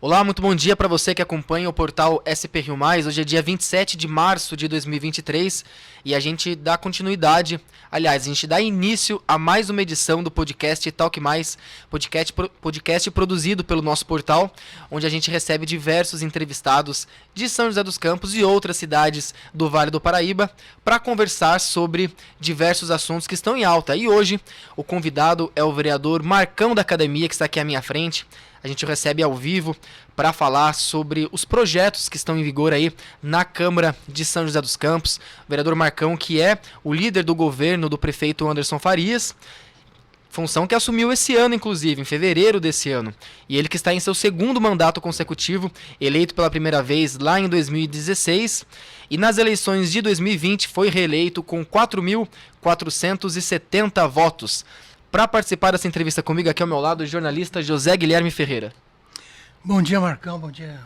Olá, muito bom dia para você que acompanha o portal SP Rio Mais. Hoje é dia 27 de março de 2023 e a gente dá continuidade, aliás, a gente dá início a mais uma edição do podcast Talk Mais, podcast produzido pelo nosso portal, onde a gente recebe diversos entrevistados de São José dos Campos e outras cidades do Vale do Paraíba para conversar sobre diversos assuntos que estão em alta. E hoje o convidado é o vereador Marcão da Academia, que está aqui à minha frente. A gente recebe ao vivo para falar sobre os projetos que estão em vigor aí na Câmara de São José dos Campos. O vereador Marcão, que é o líder do governo do prefeito Anderson Farias, função que assumiu esse ano, inclusive, em fevereiro desse ano. E ele que está em seu segundo mandato consecutivo, eleito pela primeira vez lá em 2016. E nas eleições de 2020 foi reeleito com 4.470 votos. Para participar dessa entrevista comigo, aqui ao meu lado, o jornalista José Guilherme Ferreira. Bom dia, Marcão. Bom dia.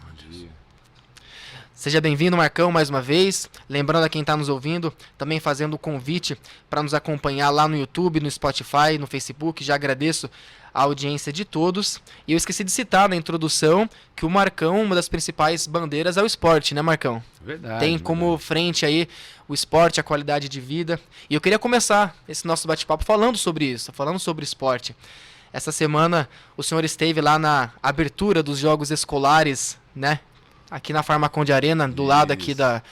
Seja bem-vindo, Marcão, mais uma vez. Lembrando a quem está nos ouvindo, também fazendo o convite para nos acompanhar lá no YouTube, no Spotify, no Facebook. Já agradeço a audiência de todos. E eu esqueci de citar na introdução que o Marcão, uma das principais bandeiras é o esporte, né, Marcão? Verdade. Tem como frente aí o esporte, a qualidade de vida. E eu queria começar esse nosso bate-papo falando sobre isso, falando sobre esporte. Essa semana o senhor esteve lá na abertura dos Jogos Escolares, né? Aqui na Farmaconde Arena, do lado aqui da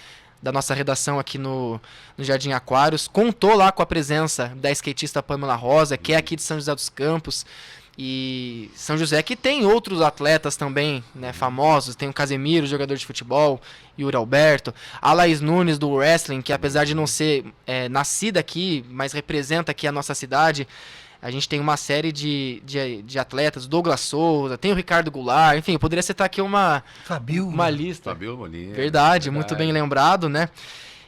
nossa redação aqui no Jardim Aquários. Contou lá com a presença da skatista Pamela Rosa, que é aqui de São José dos Campos. E São José que tem outros atletas também, né, famosos. Tem o Casemiro, jogador de futebol, Yuri Alberto. A Laís Nunes, do wrestling, que apesar de não ser nascida aqui, mas representa aqui a nossa cidade. A gente tem uma série de atletas, Douglas Souza, tem o Ricardo Goulart, enfim, eu poderia citar aqui uma lista. Fabio Molina. Verdade, muito bem lembrado, né?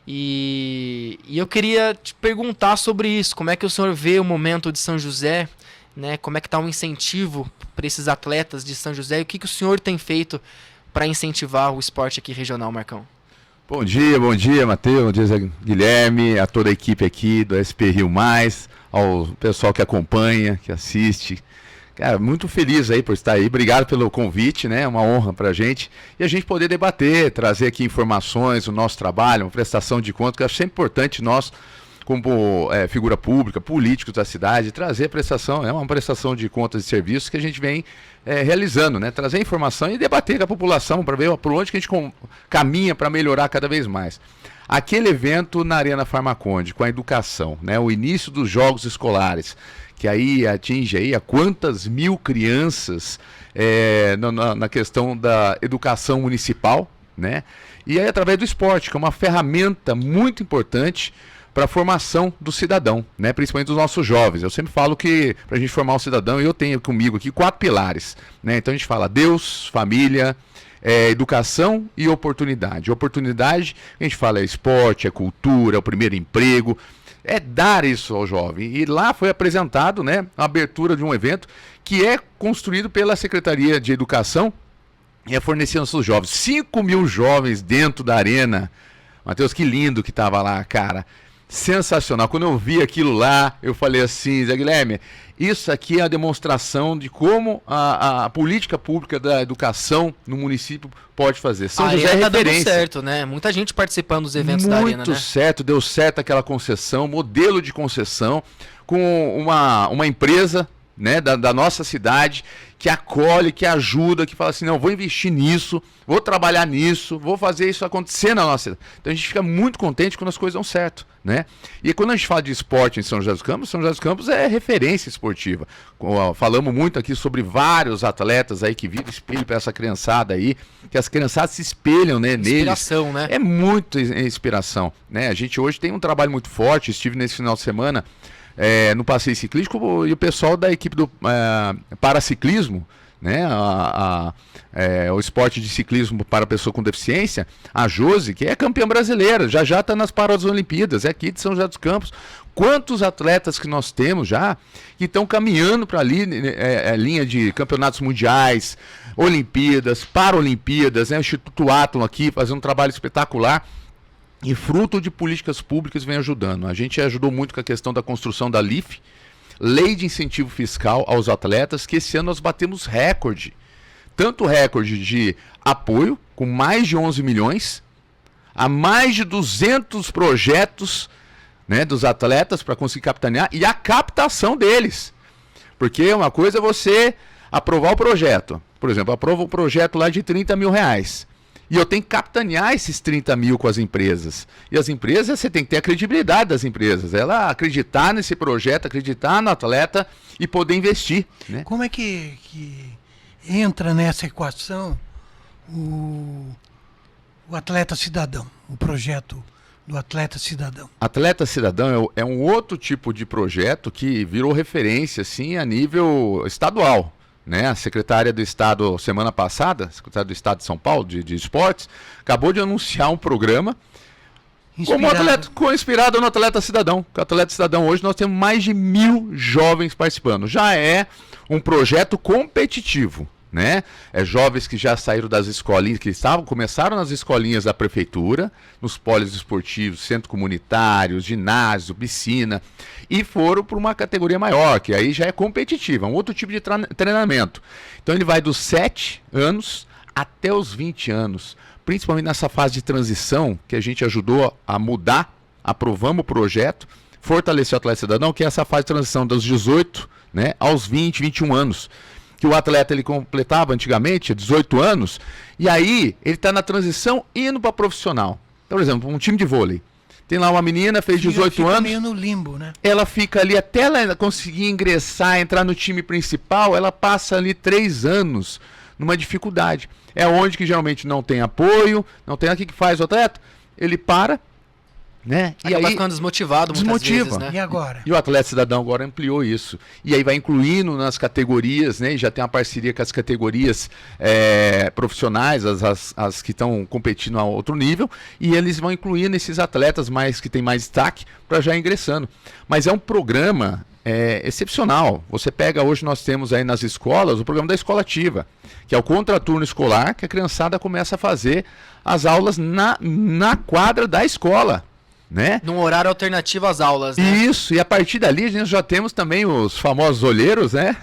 E eu queria te perguntar sobre isso, como é que o senhor vê o momento de São José, né? Como é que está o incentivo para esses atletas de São José e o que o senhor tem feito para incentivar o esporte aqui regional, Marcão? Bom dia, Matheus, bom dia, Zé Guilherme, a toda a equipe aqui do SP Rio Mais, ao pessoal que acompanha, que assiste. Cara, muito feliz aí por estar aí, obrigado pelo convite, né? Uma honra pra gente. E a gente poder debater, trazer aqui informações, o nosso trabalho, uma prestação de contas, que eu acho sempre importante nós, como figura pública, políticos da cidade, trazer prestação, uma prestação de contas e serviços que a gente vem realizando, né? Trazer informação e debater com a população para ver por onde que a gente caminha para melhorar cada vez mais. Aquele evento na Arena Farmaconde, com a educação, né? O início dos Jogos Escolares, que aí atinge aí a quantas mil crianças na questão da educação municipal, né? E aí através do esporte, que é uma ferramenta muito importante para a formação do cidadão, né? Principalmente dos nossos jovens. Eu sempre falo que para a gente formar um cidadão, eu tenho comigo aqui 4 pilares, né? Então a gente fala Deus, família, educação e oportunidade. Oportunidade, a gente fala esporte, cultura, o primeiro emprego, dar isso ao jovem. E lá foi apresentado, né, a abertura de um evento que é construído pela Secretaria de Educação e é fornecido aos seus jovens. 5 mil jovens dentro da arena. Matheus, que lindo que estava lá, cara. Sensacional. Quando eu vi aquilo lá, eu falei assim, Zé Guilherme, isso aqui é a demonstração de como a política pública da educação no município pode fazer. São José é referência. Dando certo, né? Muita gente participando dos eventos da Arena, né? Muito certo, deu certo aquela concessão, modelo de concessão, com uma empresa, né, da nossa cidade, que acolhe, que ajuda, que fala assim, não, vou investir nisso, vou trabalhar nisso, vou fazer isso acontecer na nossa cidade. Então a gente fica muito contente quando as coisas dão certo, né? E quando a gente fala de esporte em São José dos Campos, São José dos Campos é referência esportiva. Falamos muito aqui sobre vários atletas aí que viram espelho para essa criançada aí, que as criançadas se espelham, né, neles. Inspiração, né? É muito inspiração, né? A gente hoje tem um trabalho muito forte, estive nesse final de semana no passeio ciclístico e o pessoal da equipe do paraciclismo, né, o esporte de ciclismo para pessoa com deficiência, a Josi, que é campeã brasileira, já está nas Paralimpíadas, é aqui de São José dos Campos. Quantos atletas que nós temos já que estão caminhando para ali, linha de campeonatos mundiais, Olimpíadas, Paralimpíadas, né, o Instituto Athlon aqui fazendo um trabalho espetacular. E fruto de políticas públicas vem ajudando. A gente ajudou muito com a questão da construção da LIF, Lei de Incentivo Fiscal aos Atletas, que esse ano nós batemos recorde. tanto recorde de apoio, com mais de 11 milhões, a mais de 200 projetos, né, dos atletas para conseguir capitanear, e a captação deles. Porque uma coisa é você aprovar o projeto. Por exemplo, aprova um projeto lá de 30 mil reais. E eu tenho que capitanear esses 30 mil com as empresas. E as empresas, você tem que ter a credibilidade das empresas. Ela acreditar nesse projeto, acreditar no atleta e poder investir, né? Como é que entra nessa equação o atleta cidadão, o projeto do atleta cidadão? Atleta Cidadão é um outro tipo de projeto que virou referência assim, a nível estadual. Né? A secretária do Estado, semana passada, secretária do Estado de São Paulo, de Esportes, acabou de anunciar um programa inspirado no Atleta Cidadão. O Atleta Cidadão, hoje nós temos mais de 1.000 jovens participando. Já é um projeto competitivo. Né? Jovens que já saíram das escolinhas, começaram nas escolinhas da prefeitura, nos pólios esportivos, centro comunitário, ginásio, piscina, e foram para uma categoria maior, que aí já é competitiva, um outro tipo de treinamento. Então ele vai dos 7 anos até os 20 anos, principalmente nessa fase de transição, que a gente ajudou a mudar, aprovamos o projeto, fortaleceu o Atleta Cidadão, que é essa fase de transição dos 18, né, aos 20, 21 anos. Que o atleta ele completava antigamente 18 anos, e aí ele está na transição indo para profissional. Então, por exemplo, um time de vôlei. Tem lá uma menina, fez 18 fica anos. Meio no limbo, né? Ela fica ali até ela conseguir ingressar, entrar no time principal, ela passa ali 3 anos numa dificuldade. É onde que geralmente não tem apoio, não tem. O que faz o atleta? Ele para, né? E aí ficando desmotivado muitas vezes, né? E agora? E o Atleta Cidadão agora ampliou isso. E aí vai incluindo nas categorias, né? E já tem uma parceria com as categorias profissionais, as que estão competindo a outro nível, e eles vão incluindo esses atletas que têm mais destaque para já ingressando. Mas é um programa excepcional. Você pega, hoje nós temos aí nas escolas o programa da Escola Ativa, que é o contraturno escolar, que a criançada começa a fazer as aulas na quadra da escola. Né? Num horário alternativo às aulas, né? Isso, e a partir dali a gente já temos também os famosos olheiros, né?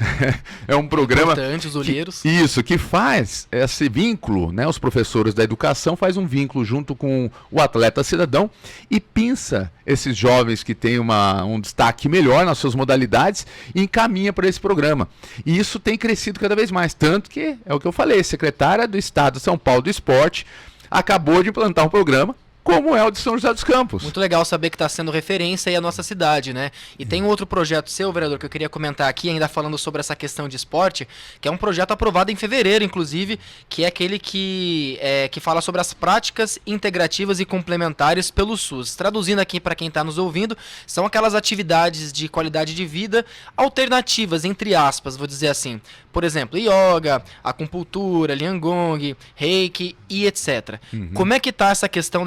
É um programa... Importante, os olheiros. Que faz esse vínculo, né? Os professores da educação faz um vínculo junto com o Atleta Cidadão e pinça esses jovens que têm um destaque melhor nas suas modalidades e encaminha para esse programa. E isso tem crescido cada vez mais, tanto que, é o que eu falei, a secretária do Estado de São Paulo do Esporte acabou de implantar um programa como é o de São José dos Campos. Muito legal saber que está sendo referência aí a nossa cidade, né? E tem um outro projeto seu, vereador, que eu queria comentar aqui, ainda falando sobre essa questão de esporte, que é um projeto aprovado em fevereiro, inclusive, que é aquele que fala sobre as práticas integrativas e complementares pelo SUS. Traduzindo aqui para quem está nos ouvindo, são aquelas atividades de qualidade de vida alternativas, entre aspas, vou dizer assim. Por exemplo, yoga, acupuntura, liangong, reiki e etc. Como é que está essa questão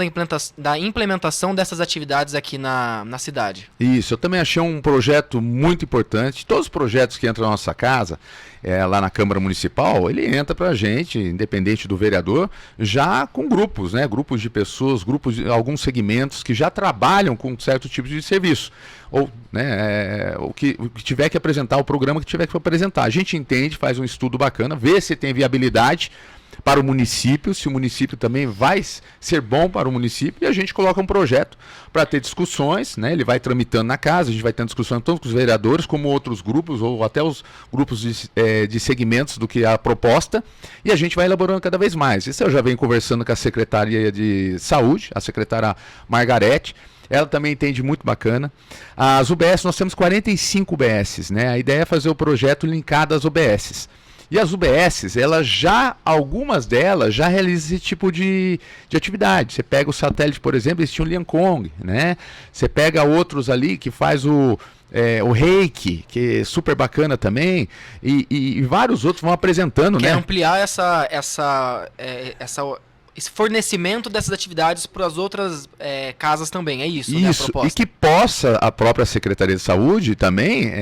da implementação dessas atividades aqui na cidade? Isso, eu também achei um projeto muito importante. Todos os projetos que entram na nossa casa, lá na Câmara Municipal, ele entra para a gente, independente do vereador, já com grupos, né? Grupos de pessoas, grupos de alguns segmentos que já trabalham com certo tipo de serviço. Ou, né, o que tiver que apresentar, o programa que tiver que apresentar. A gente entende, faz um estudo bacana, vê se tem viabilidade para o município, se o município também vai ser bom para o município, e a gente coloca um projeto para ter discussões, né? Ele vai tramitando na casa, a gente vai tendo discussões tanto com os vereadores como outros grupos, ou até os grupos de segmentos do que é a proposta, e a gente vai elaborando cada vez mais. Isso eu já venho conversando com a Secretaria de Saúde, a secretária Margarete. Ela também entende muito bacana. As UBS, nós temos 45 UBSs, né? A ideia é fazer o projeto linkado às UBSs. E as UBSs, algumas delas já realizam esse tipo de atividade. Você pega o satélite, por exemplo, eles tinham o Liancong, né? Você pega outros ali que faz o reiki, que é super bacana também, e vários outros vão apresentando, Quer né? ampliar esse fornecimento dessas atividades para as outras casas também, é isso, né, a proposta? E que possa a própria Secretaria de Saúde também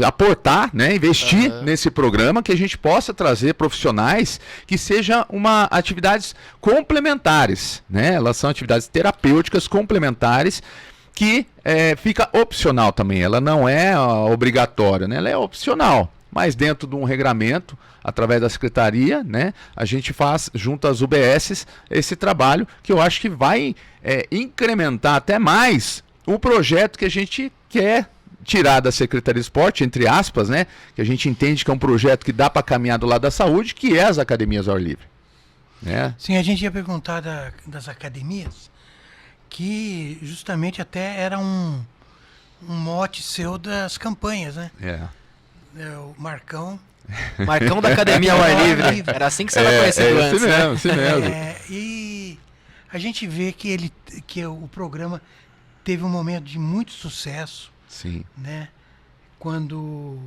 aportar, né, investir nesse programa, que a gente possa trazer profissionais que sejam atividades complementares, né? Elas são atividades terapêuticas complementares que fica opcional também, ela não é obrigatória, né? Ela é opcional. mas dentro de um regramento, através da secretaria, né, a gente faz, junto às UBSs, esse trabalho que eu acho que vai incrementar até mais o projeto que a gente quer tirar da Secretaria de Esporte, entre aspas, né, que a gente entende que é um projeto que dá para caminhar do lado da saúde, que é as academias ao ar livre. Né? Sim, a gente ia perguntar das academias, que justamente até era um mote seu das campanhas, né? O Marcão. Marcão da Academia ao Ar Livre. Era assim que você era conhecido antes, né? Esse mesmo. E a gente vê que o programa teve um momento de muito sucesso. Sim. Né? Quando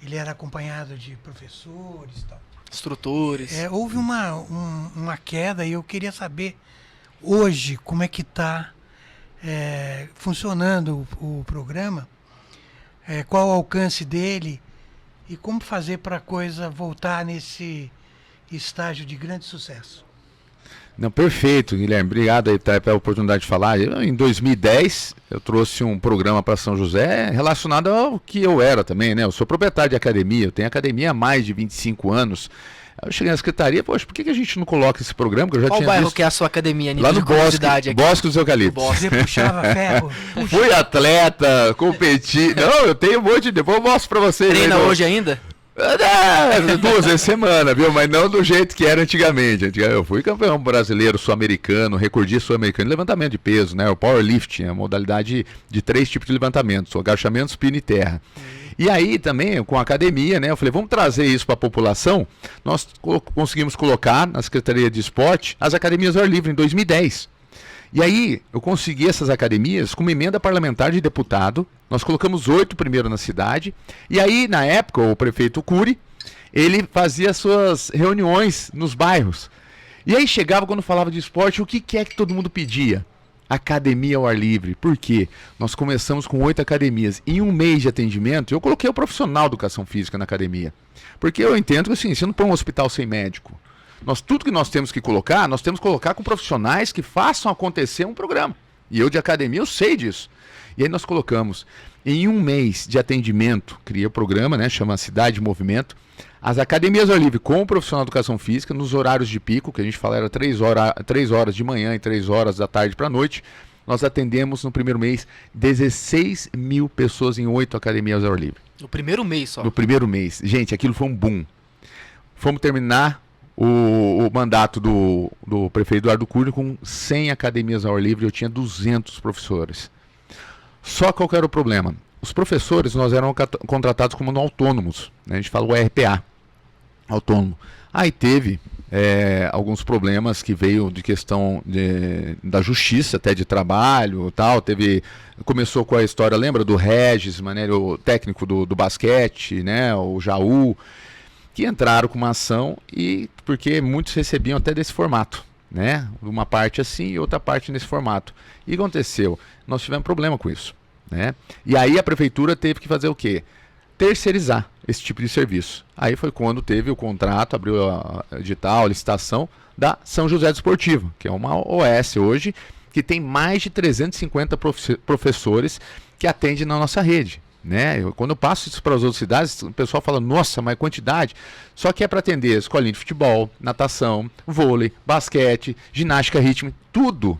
ele era acompanhado de professores e tal. Instrutores. Houve uma queda e eu queria saber hoje como é que está funcionando o programa, qual o alcance dele e como fazer para a coisa voltar nesse estágio de grande sucesso. Não, perfeito, Guilherme. Obrigado aí pela oportunidade de falar. Em 2010, eu trouxe um programa para São José relacionado ao que eu era também, né? Eu sou proprietário de academia, eu tenho academia há mais de 25 anos. Eu cheguei na secretaria, poxa, por que a gente não coloca esse programa? Que eu já Qual tinha bairro visto... que é a sua academia? Lá no Bosque dos Eucaliptos. Você puxava ferro? Fui atleta, competi. Não, eu tenho um monte de... Depois eu mostro para vocês. Treina hoje ainda? 2 vezes semana, viu? Mas não do jeito que era antigamente. Eu fui campeão brasileiro, sul-americano, recordista sul-americano de levantamento de peso, né? O powerlifting, a modalidade de 3 tipos de levantamentos: agachamento, supino e terra. E aí também, com a academia, né? Eu falei, vamos trazer isso para a população. Nós conseguimos colocar na Secretaria de Esporte as academias ao ar livre em 2010. E aí, eu consegui essas academias com uma emenda parlamentar de deputado. Nós colocamos 8 primeiro na cidade. E aí, na época, o prefeito Cury, ele fazia suas reuniões nos bairros. E aí chegava, quando falava de esporte, o que é que todo mundo pedia? Academia ao ar livre. Por quê? Nós começamos com 8 academias. Em um mês de atendimento, eu coloquei o profissional de educação física na academia. Porque eu entendo que assim, você não põe um hospital sem médico. Tudo que nós temos que colocar com profissionais que façam acontecer um programa. E eu de academia, eu sei disso. E aí nós colocamos, em um mês de atendimento, criei o programa, né, chama Cidade de Movimento, as academias ao ar livre com o profissional de educação física, nos horários de pico, que a gente fala era 3 horas de manhã e 3 horas da tarde para a noite, nós atendemos no primeiro mês 16 mil pessoas em 8 academias ao ar livre. No primeiro mês só? No primeiro mês. Gente, aquilo foi um boom. Fomos terminar o mandato do prefeito Eduardo Cury com 100 academias ao ar livre, eu tinha 200 professores. Só qual que era o problema? Os professores, nós éramos contratados como autônomos, né? A gente fala o RPA, autônomo. Aí teve alguns problemas que veio de questão da justiça, até de trabalho e tal. Começou com a história, lembra do Regis, o técnico do basquete, né? O Jaú, que entraram com uma ação porque muitos recebiam até desse formato, né? Uma parte assim e outra parte nesse formato. E aconteceu, nós tivemos problema com isso, né? E aí a prefeitura teve que fazer o quê? Terceirizar esse tipo de serviço. Aí foi quando teve o contrato, abriu a edital, a licitação da São José Desportivo, que é uma OS hoje, que tem mais de 350 professores que atendem na nossa rede. Né? Quando eu passo isso para as outras cidades, o pessoal fala, nossa, mas quantidade. Só que é para atender escolinha de futebol, natação, vôlei, basquete, ginástica rítmica, tudo.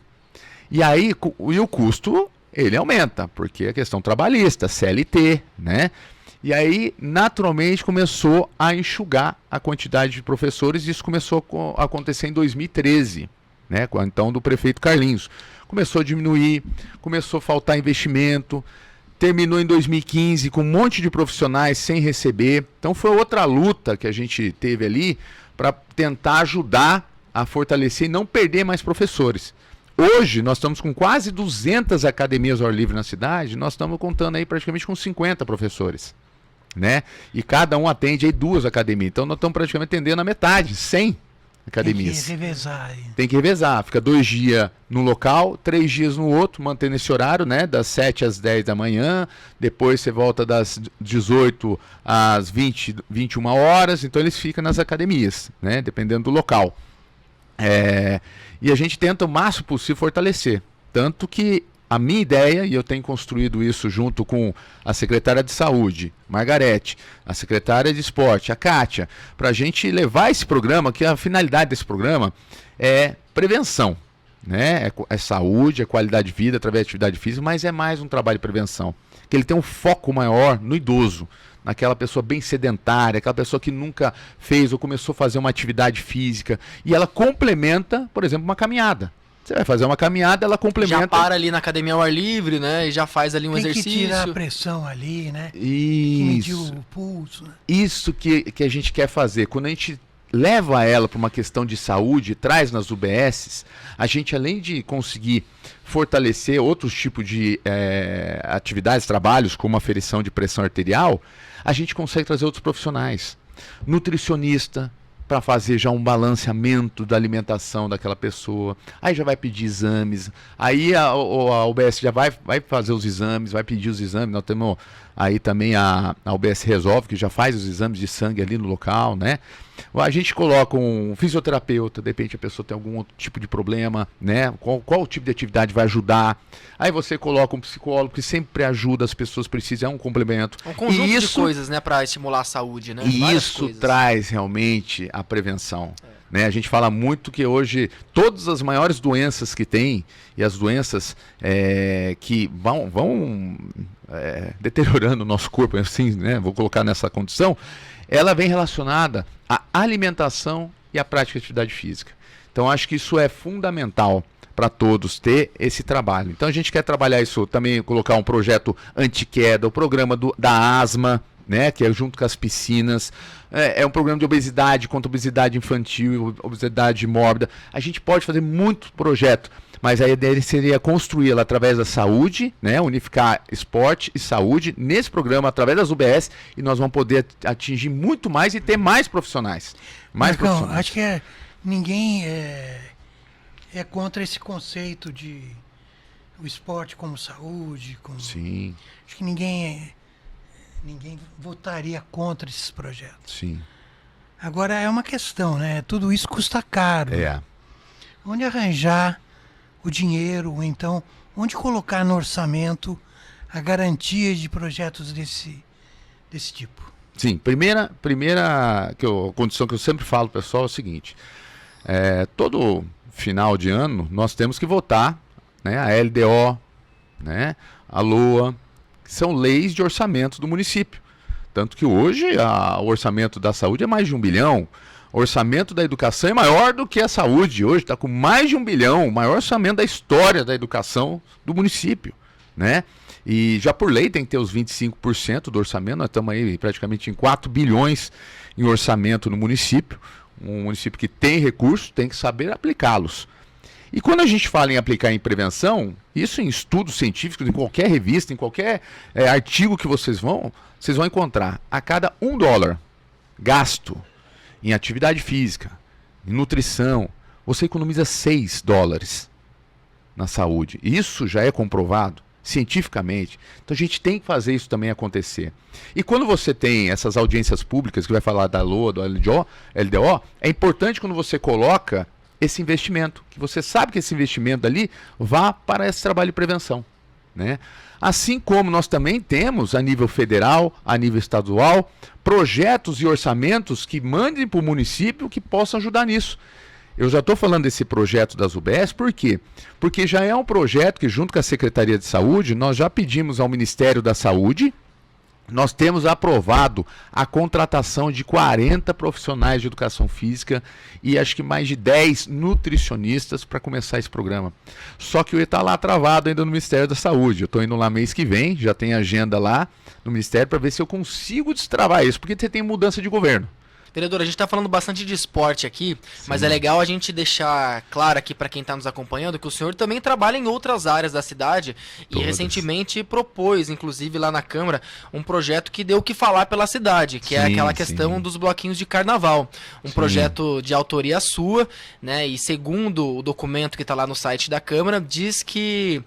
E aí o custo, ele aumenta, porque é questão trabalhista, CLT, né? E aí, naturalmente, começou a enxugar a quantidade de professores, e isso começou a acontecer em 2013, né? Então, do prefeito Carlinhos. Começou a diminuir, começou a faltar investimento. Terminou em 2015 com um monte de profissionais sem receber. Então foi outra luta que a gente teve ali para tentar ajudar a fortalecer e não perder mais professores. Hoje nós estamos com quase 200 academias ao ar livre na cidade, nós estamos contando aí praticamente com 50 professores, né? E cada um atende aí 2 academias. Então nós estamos praticamente atendendo a metade, 100 academias. Tem que revezar. Tem que revezar. Fica 2 dias no local, 3 dias no outro, mantendo esse horário, né? Das 7 às 10 da manhã. Depois você volta das 18 às 20, 21 horas. Então eles ficam nas academias, né? Dependendo do local. E a gente tenta o máximo possível fortalecer. Tanto que a minha ideia, e eu tenho construído isso junto com a secretária de Saúde, Margarete, a secretária de Esporte, a Kátia, para a gente levar esse programa, que a finalidade desse programa é prevenção, né? É saúde, é qualidade de vida através de atividade física, mas é mais um trabalho de prevenção, que ele tem um foco maior no idoso, naquela pessoa bem sedentária, aquela pessoa que nunca fez ou começou a fazer uma atividade física, e ela complementa, por exemplo, uma caminhada. Você vai fazer uma caminhada, ela complementa... Já para ali na academia ao ar livre, né? E já faz ali um exercício. Tem que tirar a pressão ali, né? Isso. Que medir o pulso, né? Isso que a gente quer fazer. Quando a gente leva ela para uma questão de saúde, traz nas UBSs, a gente, além de conseguir fortalecer outros tipos de atividades, trabalhos, como aferição de pressão arterial, a gente consegue trazer outros profissionais. Nutricionista, para fazer já um balanceamento da alimentação daquela pessoa. Aí já vai pedir exames. Aí a UBS já vai fazer os exames, vai pedir os exames. Nós temos aí também a UBS Resolve, que já faz os exames de sangue ali no local, né? A gente coloca um fisioterapeuta, de repente a pessoa tem algum outro tipo de problema, né? Qual tipo de atividade vai ajudar? Aí você coloca um psicólogo que sempre ajuda, as pessoas precisam, é um complemento. Um conjunto de coisas, né, para estimular a saúde, né? E isso traz realmente a prevenção. Né? A gente fala muito que hoje todas as maiores doenças que tem, e as doenças que vão deteriorando o nosso corpo, assim, né? Vou colocar nessa condição, ela vem relacionada à alimentação e à prática de atividade física. Então acho que isso é fundamental para todos ter esse trabalho. Então a gente quer trabalhar isso também, colocar um projeto anti-queda, o programa da asma, né, que é junto com as piscinas, é um programa de obesidade, contra obesidade infantil, obesidade mórbida. A gente pode fazer muito projeto, mas a ideia seria construí-la através da saúde, né, unificar esporte e saúde nesse programa através das UBS, e nós vamos poder atingir muito mais e ter mais profissionais. Marcão, acho que ninguém é contra esse conceito de o esporte como saúde. Sim. Acho que ninguém votaria contra esses projetos. Sim. Agora é uma questão, né? Tudo isso custa caro. É. Onde arranjar o dinheiro, ou então onde colocar no orçamento a garantia de projetos desse tipo? Sim, primeira condição que eu sempre falo, pessoal, é o seguinte: todo final de ano nós temos que votar, né, a LDO, né, a LOA, que são leis de orçamento do município. Tanto que hoje o orçamento da saúde é mais de 1 bilhão. O orçamento da educação é maior do que a saúde. Hoje está com mais de 1 bilhão, o maior orçamento da história da educação do município, né? E já por lei tem que ter os 25% do orçamento. Nós estamos aí praticamente em 4 bilhões em orçamento no município. Um município que tem recursos tem que saber aplicá-los. E quando a gente fala em aplicar em prevenção, isso em estudos científicos, em qualquer revista, em qualquer artigo que vocês vão encontrar, a cada $1 gasto em atividade física, em nutrição, você economiza $6 na saúde. Isso já é comprovado cientificamente. Então a gente tem que fazer isso também acontecer. E quando você tem essas audiências públicas, que vai falar da LOA, do LDO, é importante quando você coloca esse investimento, que você sabe que esse investimento ali vá para esse trabalho de prevenção, né? Assim como nós também temos a nível federal, a nível estadual, projetos e orçamentos que mandem para o município que possam ajudar nisso. Eu já estou falando desse projeto das UBS, por quê? Porque já é um projeto que, junto com a Secretaria de Saúde, nós já pedimos ao Ministério da Saúde. Nós temos aprovado a contratação de 40 profissionais de educação física e acho que mais de 10 nutricionistas para começar esse programa. Só que eu está lá travado ainda no Ministério da Saúde. Eu estou indo lá mês que vem, já tem agenda lá no Ministério para ver se eu consigo destravar isso, porque você tem mudança de governo. Vereador, a gente está falando bastante de esporte aqui, sim, mas é legal a gente deixar claro aqui para quem está nos acompanhando que o senhor também trabalha em outras áreas da cidade. Todas. E recentemente propôs, inclusive lá na Câmara, um projeto que deu o que falar pela cidade, que é aquela questão dos bloquinhos de carnaval. Um projeto de autoria sua, né? E segundo o documento que está lá no site da Câmara, diz que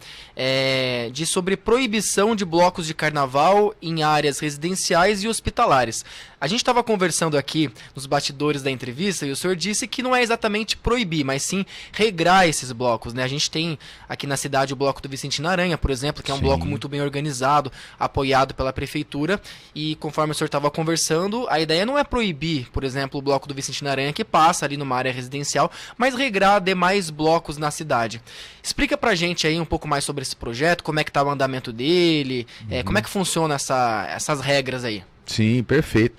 diz sobre proibição de blocos de carnaval em áreas residenciais e hospitalares. A gente estava conversando aqui nos bastidores da entrevista e o senhor disse que não é exatamente proibir, mas sim regrar esses blocos, né? A gente tem aqui na cidade o bloco do Vicentino Aranha, por exemplo, que é um bloco muito bem organizado, apoiado pela prefeitura, e conforme o senhor estava conversando, a ideia não é proibir, por exemplo, o bloco do Vicentino Aranha, que passa ali numa área residencial, mas regrar demais blocos na cidade. Explica pra gente aí um pouco mais sobre esse projeto, como é que tá o andamento dele, como é que funciona essas regras aí. Sim, perfeito.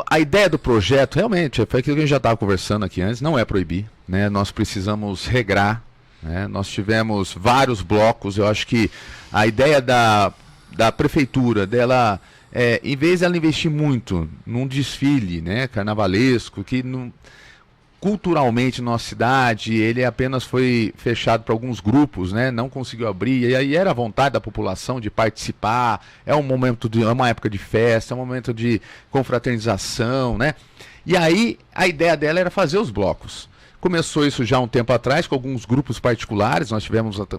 A ideia do projeto, realmente, foi aquilo que a gente já estava conversando aqui antes, não é proibir, né? Nós precisamos regrar, né? Nós tivemos vários blocos, eu acho que a ideia da prefeitura, dela, em vez dela investir muito num desfile, né, carnavalesco, que não... Culturalmente, na nossa cidade, ele apenas foi fechado para alguns grupos, né? Não conseguiu abrir, e aí era a vontade da população de participar, é uma época de festa, é um momento de confraternização, né? E aí, a ideia dela era fazer os blocos. Começou isso já há um tempo atrás, com alguns grupos particulares, nós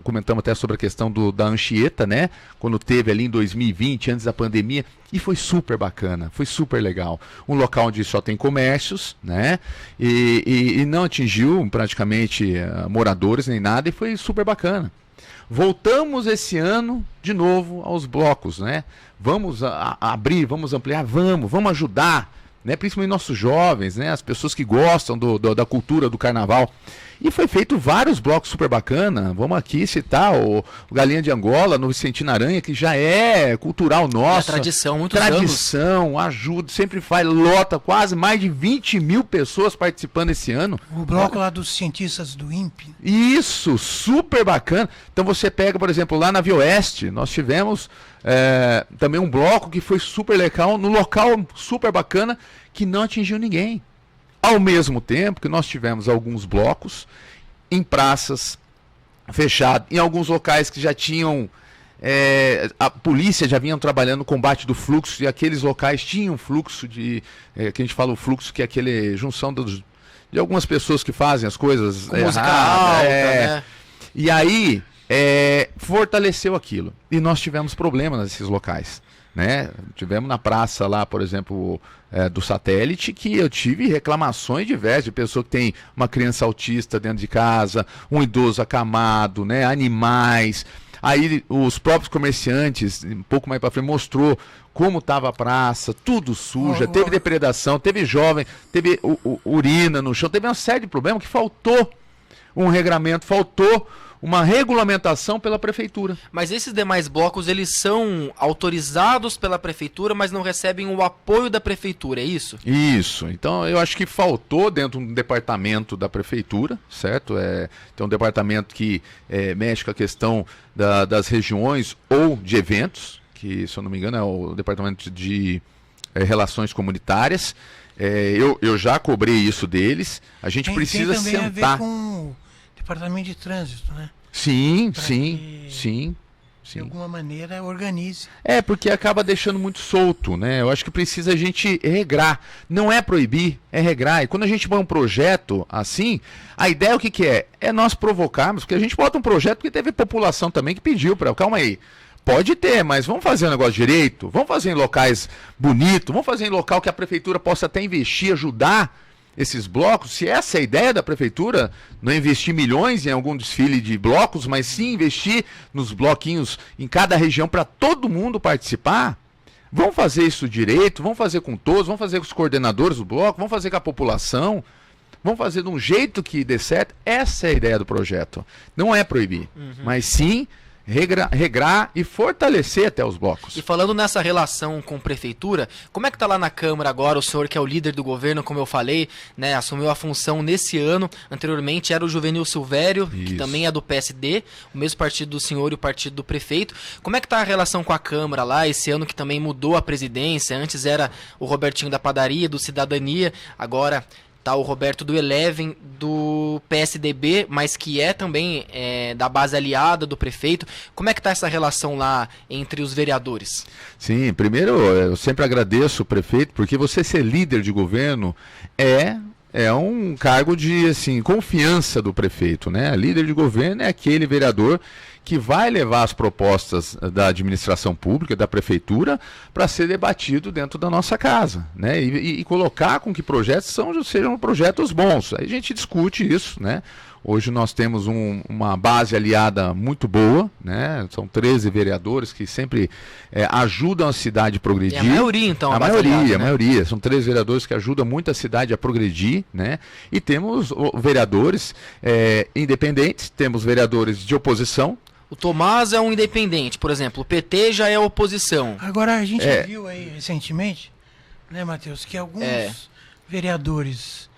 comentamos até sobre a questão da Anchieta, né? Quando teve ali em 2020, antes da pandemia, e foi super bacana, foi super legal. Um local onde só tem comércios, né? E não atingiu praticamente moradores nem nada, e foi super bacana. Voltamos esse ano de novo aos blocos, né? Vamos abrir, vamos ampliar, vamos ajudar, né, principalmente nossos jovens, né, as pessoas que gostam da cultura do carnaval. E foi feito vários blocos super bacana. Vamos aqui citar o Galinha de Angola, no Vicentino Aranha, que já é cultural nosso. É tradição, muitos anos. Tradição, ajuda, sempre faz, lota, quase mais de 20 mil pessoas participando esse ano. O bloco lá dos cientistas do INPE. Isso, super bacana. Então você pega, por exemplo, lá na Via Oeste, nós tivemos também um bloco que foi super legal, no local super bacana, que não atingiu ninguém. Ao mesmo tempo que nós tivemos alguns blocos em praças fechadas, em alguns locais que já tinham, a polícia já vinha trabalhando no combate do fluxo, e aqueles locais tinham fluxo que a gente fala o fluxo, que é aquele junção de algumas pessoas que fazem as coisas música alta, né? E aí fortaleceu aquilo. E nós tivemos problemas nesses locais, né? Tivemos na praça lá, por exemplo, do Satélite, que eu tive reclamações diversas de pessoa que tem uma criança autista dentro de casa, um idoso acamado, né? Animais. Aí os próprios comerciantes, um pouco mais para frente, mostrou como estava a praça, tudo suja, teve depredação, teve jovem, teve urina no chão, teve uma série de problemas que faltou um regramento, faltou uma regulamentação pela prefeitura. Mas esses demais blocos, eles são autorizados pela prefeitura, mas não recebem o apoio da prefeitura, é isso? Isso. Então, eu acho que faltou dentro do departamento da prefeitura, certo? Tem um departamento que mexe com a questão das regiões ou de eventos, que, se eu não me engano, é o departamento de relações comunitárias. Eu já cobrei isso deles. A gente precisa tem também sentar. A ver com Departamento de Trânsito, né? Sim. De alguma maneira organize. Porque acaba deixando muito solto, né? Eu acho que precisa a gente regrar. Não é proibir, é regrar. E quando a gente põe um projeto assim, a ideia o que é? É nós provocarmos, porque a gente bota um projeto porque teve população também que pediu para... Calma aí. Pode ter, mas vamos fazer um negócio direito? Vamos fazer em locais bonitos? Vamos fazer em local que a prefeitura possa até investir, ajudar esses blocos? Se essa é a ideia da prefeitura, não investir milhões em algum desfile de blocos, mas sim investir nos bloquinhos em cada região para todo mundo participar, vamos fazer isso direito, vamos fazer com todos, vamos fazer com os coordenadores do bloco, vamos fazer com a população, vamos fazer de um jeito que dê certo. Essa é a ideia do projeto. Não é proibir, mas sim regrar e fortalecer até os blocos. E falando nessa relação com prefeitura, como é que está lá na Câmara agora, o senhor que é o líder do governo, como eu falei, né, assumiu a função nesse ano, anteriormente era o Juvenil Silvério, que também é do PSD, o mesmo partido do senhor e o partido do prefeito. Como é que está a relação com a Câmara lá, esse ano que também mudou a presidência, antes era o Robertinho da Padaria, do Cidadania, agora... Tá o Roberto do Eleven, do PSDB, mas que é também da base aliada do prefeito. Como é que está essa relação lá entre os vereadores? Sim, primeiro eu sempre agradeço o prefeito, porque você ser líder de governo é é um cargo de assim, confiança do prefeito, né? Líder de governo é aquele vereador que vai levar as propostas da administração pública, da prefeitura, para ser debatido dentro da nossa casa, né? E colocar com que projetos sejam projetos bons. Aí a gente discute isso, né? Hoje nós temos uma base aliada muito boa, né? São 13 vereadores que sempre ajudam a cidade a progredir. É a maioria, então, a maioria. São 13 vereadores que ajudam muito a cidade a progredir, né? E temos vereadores independentes, temos vereadores de oposição. O Tomás é um independente, por exemplo. O PT já é oposição. Agora, a gente viu aí recentemente, né, Matheus, que alguns vereadores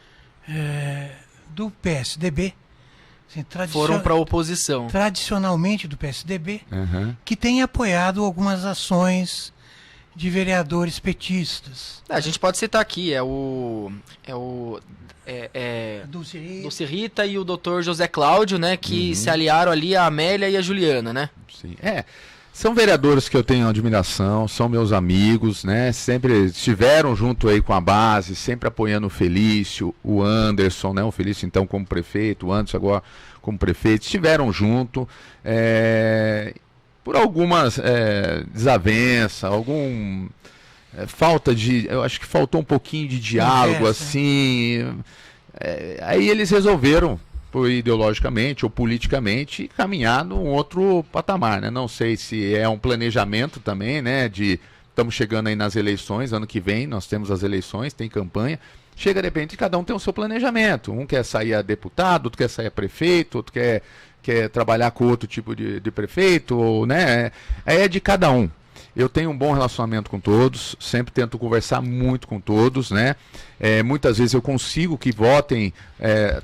do PSDB, assim, foram para a oposição. Tradicionalmente do PSDB, que têm apoiado algumas ações de vereadores petistas. A gente pode citar aqui, Dulce Rita e o Dr. José Cláudio, né, que se aliaram ali a Amélia e a Juliana, né? Sim. São vereadores que eu tenho admiração, são meus amigos, né? Sempre estiveram junto aí com a base, sempre apoiando o Felício, o Anderson, né? O Felício então como prefeito, o Anderson agora como prefeito, estiveram junto, por algumas desavenças, eu acho que faltou um pouquinho de diálogo, assim, aí eles resolveram, ideologicamente ou politicamente, caminhar num outro patamar, né? Não sei se é um planejamento também, né? Estamos chegando aí nas eleições, ano que vem nós temos as eleições, tem campanha, chega de repente cada um tem o seu planejamento, um quer sair a deputado, outro quer sair a prefeito, outro quer trabalhar com outro tipo de prefeito, ou, né? É de cada um. Eu tenho um bom relacionamento com todos, sempre tento conversar muito com todos, né? Muitas vezes eu consigo que votem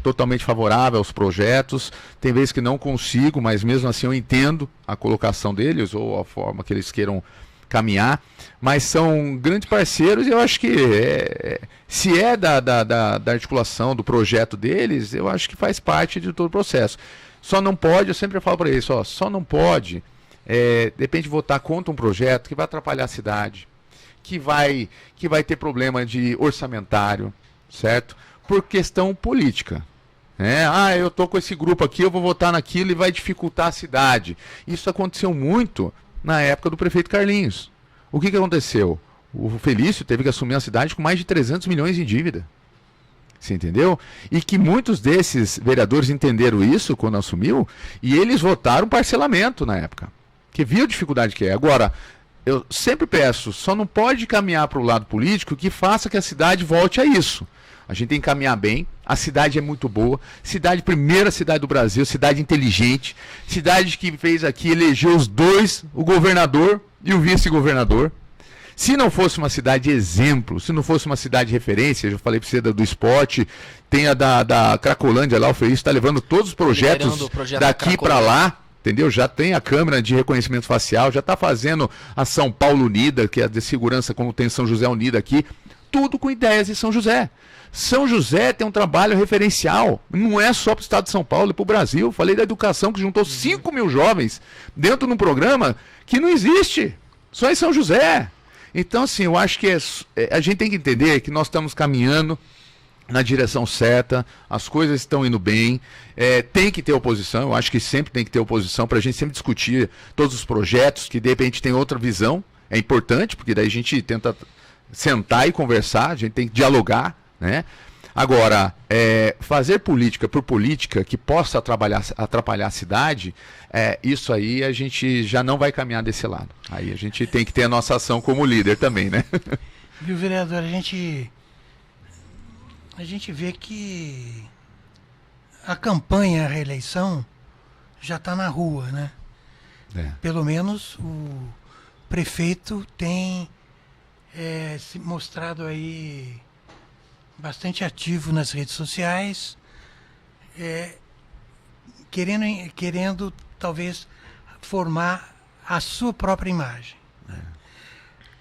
totalmente favorável aos projetos, tem vezes que não consigo, mas mesmo assim eu entendo a colocação deles ou a forma que eles queiram caminhar, mas são grandes parceiros e eu acho que se da articulação do projeto deles, eu acho que faz parte de todo o processo. Só não pode, eu sempre falo para eles, só não pode... de repente votar contra um projeto que vai atrapalhar a cidade, que vai ter problema de orçamentário, certo? Por questão política. Eu estou com esse grupo aqui, eu vou votar naquilo e vai dificultar a cidade. Isso aconteceu muito na época do prefeito Carlinhos. O que aconteceu? O Felício teve que assumir a cidade com mais de 300 milhões em dívida. Você entendeu? E que muitos desses vereadores entenderam isso quando assumiu e eles votaram parcelamento na época. Que viu a dificuldade que é. Agora, eu sempre peço, só não pode caminhar para o lado político que faça que a cidade volte a isso. A gente tem que caminhar bem, a cidade é muito boa, primeira cidade do Brasil, cidade inteligente, cidade que fez aqui, elegeu os dois, o governador e o vice-governador. Se não fosse uma cidade exemplo, se não fosse uma cidade referência, eu já falei para você do esporte, tem a da Cracolândia lá, o Felício está levando todos os projetos daqui para lá. Entendeu? Já tem a câmera de reconhecimento facial, já está fazendo a São Paulo Unida, que é a de segurança, como tem São José Unida aqui, tudo com ideias de São José. São José tem um trabalho referencial, não é só para o estado de São Paulo, é para o Brasil. Falei da educação que juntou 5 mil jovens dentro de um programa que não existe, só em São José. Então, assim, eu acho que a gente tem que entender que nós estamos caminhando na direção certa, as coisas estão indo bem, tem que ter oposição, eu acho que sempre tem que ter oposição para a gente sempre discutir todos os projetos que de repente tem outra visão, é importante, porque daí a gente tenta sentar e conversar, a gente tem que dialogar, né? Agora, fazer política por política que possa atrapalhar a cidade, isso aí a gente já não vai caminhar desse lado. Aí a gente tem que ter a nossa ação como líder também, né? Viu, vereador, a gente vê que a campanha, a reeleição, já está na rua, né? Pelo menos o prefeito tem se mostrado aí bastante ativo nas redes sociais, querendo talvez formar a sua própria imagem.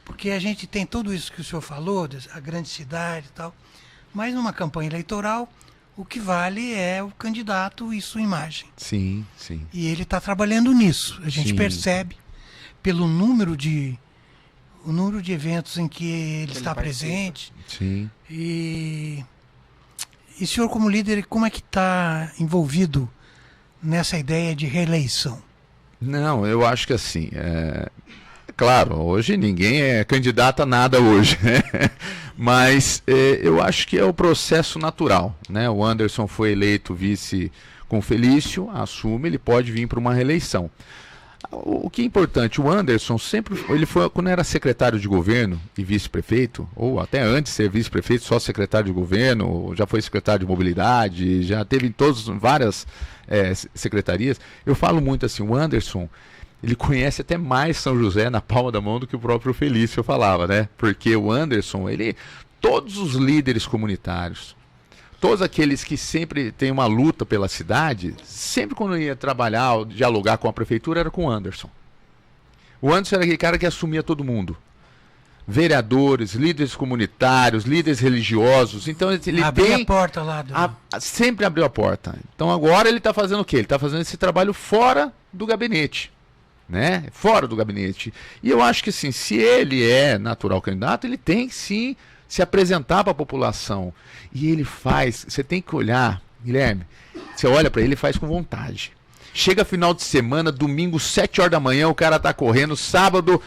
Porque a gente tem tudo isso que o senhor falou, a grande cidade e tal, mas numa campanha eleitoral, o que vale é o candidato e sua imagem. Sim, sim. E ele está trabalhando nisso. A gente percebe pelo número de eventos em que ele está presente. Sim. E E o senhor, como líder, como é que está envolvido nessa ideia de reeleição? Não, eu acho que assim, claro, hoje ninguém é candidato a nada hoje, né? Mas eu acho que é o processo natural, né? O Anderson foi eleito vice com o Felício, assume, ele pode vir para uma reeleição. O que é importante, o Anderson sempre, ele foi, quando era secretário de governo e vice-prefeito, ou até antes de ser vice-prefeito, só secretário de governo, já foi secretário de mobilidade, já teve em várias secretarias. Eu falo muito assim, o Anderson, ele conhece até mais São José na palma da mão do que o próprio Felício falava, né? Porque o Anderson, todos os líderes comunitários, todos aqueles que sempre têm uma luta pela cidade, sempre quando ia trabalhar, dialogar com a prefeitura, era com o Anderson. O Anderson era aquele cara que assumia todo mundo. Vereadores, líderes comunitários, líderes religiosos. Então ele abriu a porta lá. Sempre abriu a porta. Então agora ele está fazendo o quê? Ele está fazendo esse trabalho fora do gabinete. Né? Fora do gabinete. E eu acho que assim, se ele é natural candidato, ele tem que sim se apresentar para a população. E ele faz, você tem que olhar, Guilherme, você olha para ele e faz com vontade. Chega final de semana, domingo, 7 horas da manhã, o cara tá correndo, sábado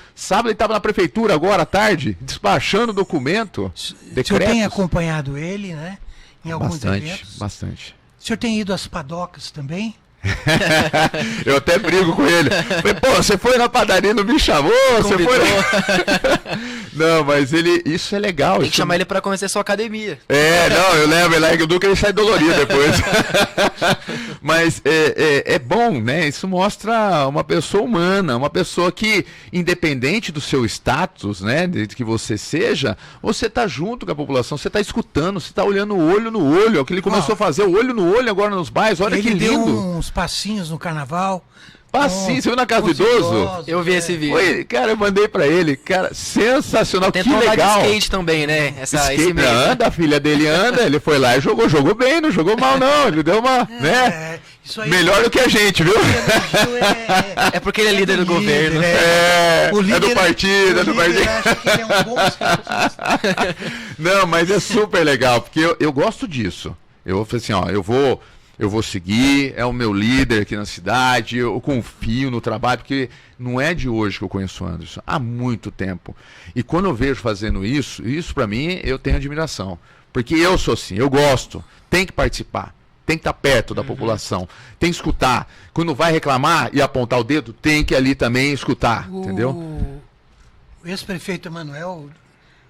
ele estava na prefeitura agora à tarde, despachando documento, decretos. O senhor tem acompanhado ele, né? Em alguns eventos? Bastante. O senhor tem ido às padocas também? Eu até brigo com ele. Falei, pô, você foi na padaria, não me chamou? Você foi Não, mas isso é legal. Tem que chamar ele pra conhecer sua academia. Não, eu levo ele lá que o Duque ele sai dolorido depois. Mas é bom, né? Isso mostra uma pessoa humana, uma pessoa que, independente do seu status, né, de que você seja, você tá junto com a população, você tá escutando, você tá olhando olho no olho. É o que ele começou a fazer, o olho no olho agora nos bairros. Olha que lindo. Ele deu uns passinhos no carnaval. Passinho, você viu na casa do idoso? Eu vi esse vídeo. Oi, cara, eu mandei pra ele, cara, sensacional, Tentou que legal. De skate também, né? Skate anda, a filha dele anda, ele foi lá e jogou bem, não jogou mal não, ele deu uma, né? Isso aí melhor do que a gente, viu? É porque ele é líder do governo. É do partido, é do partido. Acha que ele é um bom esportista. Não, mas é super legal, porque eu gosto disso. Eu falei assim, ó, eu vou seguir, é o meu líder aqui na cidade, eu confio no trabalho, porque não é de hoje que eu conheço o Anderson, há muito tempo. E quando eu vejo fazendo isso para mim, eu tenho admiração. Porque eu sou assim, eu gosto, tem que participar, tem que estar perto da população, tem que escutar. Quando vai reclamar e apontar o dedo, tem que ali também escutar, entendeu? O ex-prefeito Emanuel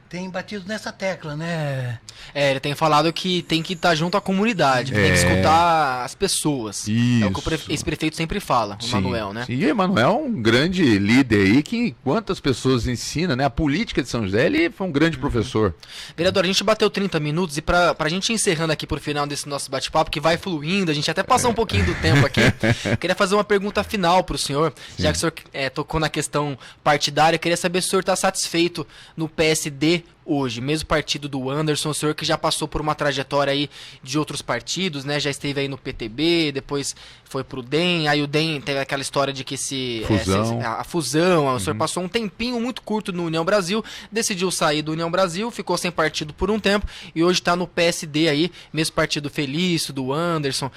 tem batido nessa tecla, né? Ele tem falado que tem que estar junto à comunidade, tem que escutar as pessoas. Isso. É o que o ex-prefeito sempre fala, o Emanuel, né? Sim, e o Emanuel é um grande líder aí, que quantas pessoas ensina, né? A política de São José, ele foi um grande professor. Vereador, a gente bateu 30 minutos e pra gente encerrando aqui por final desse nosso bate-papo, que vai fluindo, a gente até passou um pouquinho do tempo aqui, queria fazer uma pergunta final pro senhor, já que o senhor tocou na questão partidária, eu queria saber se o senhor está satisfeito no PSD hoje, mesmo partido do Anderson, o senhor que já passou por uma trajetória aí de outros partidos, né? Já esteve aí no PTB, depois foi pro DEM, aí o DEM teve aquela história de que a fusão, o senhor passou um tempinho muito curto no União Brasil, decidiu sair do União Brasil, ficou sem partido por um tempo e hoje está no PSD aí, mesmo partido Felício, do Anderson.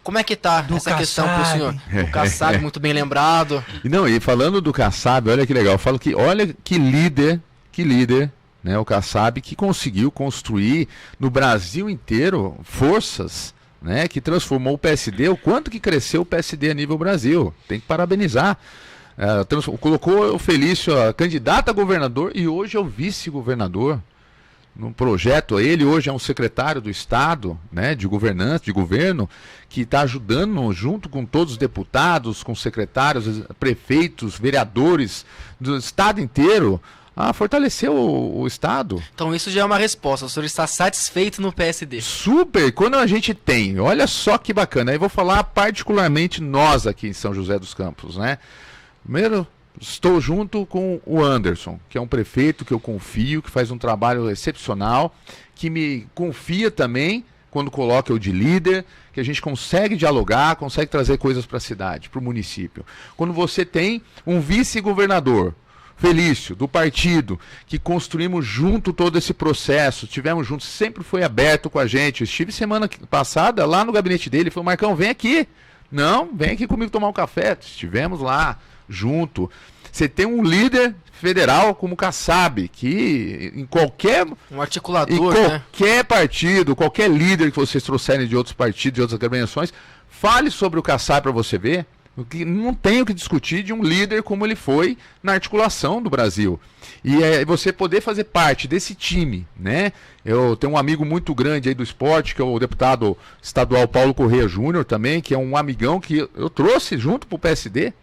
Como é que tá essa questão pro senhor? O Kassab, muito bem lembrado. Não, e falando do Kassab, olha que legal, eu falo que, olha que líder, né, o Kassab, que conseguiu construir no Brasil inteiro forças, né, que transformou o PSD, o quanto que cresceu o PSD a nível Brasil. Tem que parabenizar. Colocou o Felício candidato a governador e hoje é o vice-governador num projeto. Ele hoje é um secretário do Estado, né, de governança, de governo, que está ajudando junto com todos os deputados, com secretários, prefeitos, vereadores do Estado inteiro a fortalecer o Estado. Então isso já é uma resposta, o senhor está satisfeito no PSD? Super, quando a gente tem, olha só que bacana, aí vou falar particularmente nós aqui em São José dos Campos, né? Primeiro, estou junto com o Anderson, que é um prefeito que eu confio, que faz um trabalho excepcional, que me confia também quando coloca eu de líder, que a gente consegue dialogar, consegue trazer coisas para a cidade, para o município. Quando você tem um vice-governador Felício, do partido, que construímos junto todo esse processo, tivemos juntos, sempre foi aberto com a gente. Eu estive semana passada lá no gabinete dele, falou, Marcão, vem aqui. Não, vem aqui comigo tomar um café. Estivemos lá, junto. Você tem um líder federal como o Kassab, que em qualquer... Um articulador, qualquer partido, qualquer líder que vocês trouxerem de outros partidos, de outras agremiações, fale sobre o Kassab para você ver. Não tem o que discutir de um líder como ele foi na articulação do Brasil. E você poder fazer parte desse time, né? Eu tenho um amigo muito grande aí do esporte, que é o deputado estadual Paulo Correia Júnior também, que é um amigão que eu trouxe junto para o PSD.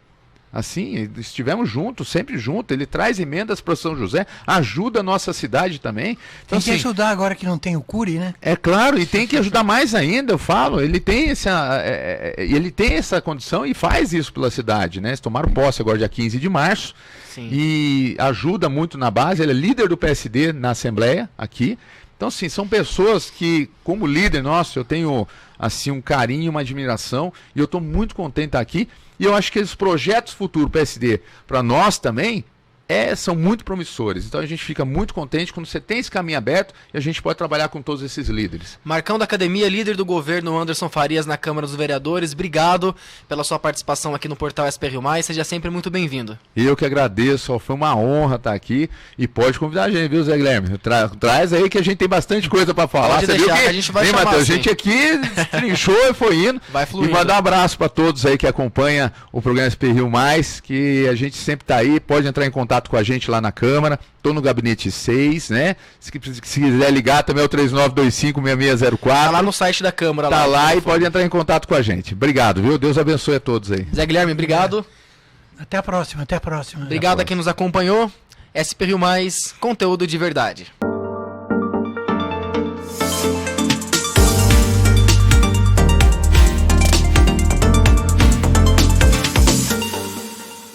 Assim, estivemos juntos, sempre juntos. Ele traz emendas para São José, ajuda a nossa cidade também. Então, tem que ajudar agora que não tem o Cury, né? É claro, e tem que ajudar mais ainda, eu falo. Ele tem essa condição e faz isso pela cidade, né? Eles tomaram posse agora dia 15 de março. Sim. E ajuda muito na base. Ele é líder do PSD na Assembleia aqui. Então, sim, são pessoas que, como líder nosso, eu tenho assim um carinho, uma admiração, e eu estou muito contente de estar aqui. E eu acho que os projetos futuros PSD, para nós também, são muito promissores. Então a gente fica muito contente quando você tem esse caminho aberto e a gente pode trabalhar com todos esses líderes. Marcão da Academia, líder do governo Anderson Farias na Câmara dos Vereadores, obrigado pela sua participação aqui no portal SP Rio Mais, seja sempre muito bem-vindo. Eu que agradeço, foi uma honra estar aqui e pode convidar a gente, viu, Zé Guilherme? Traz aí que a gente tem bastante coisa para falar. Pode Você deixar, viu que a gente vai chamar, Mateus, a gente aqui trinchou e foi indo. Vai fluindo. E mandar um abraço para todos aí que acompanham o programa SP Rio Mais, que a gente sempre está aí, pode entrar em contato com a gente lá na Câmara, estou no gabinete 6, né? Se quiser ligar também é o 3925-6604. Tá lá no site da Câmara. Tá lá e pode entrar em contato com a gente. Obrigado, viu? Deus abençoe a todos aí. Zé Guilherme, obrigado. Até a próxima, até a próxima. Obrigado a quem nos acompanhou. SP Rio Mais, conteúdo de verdade.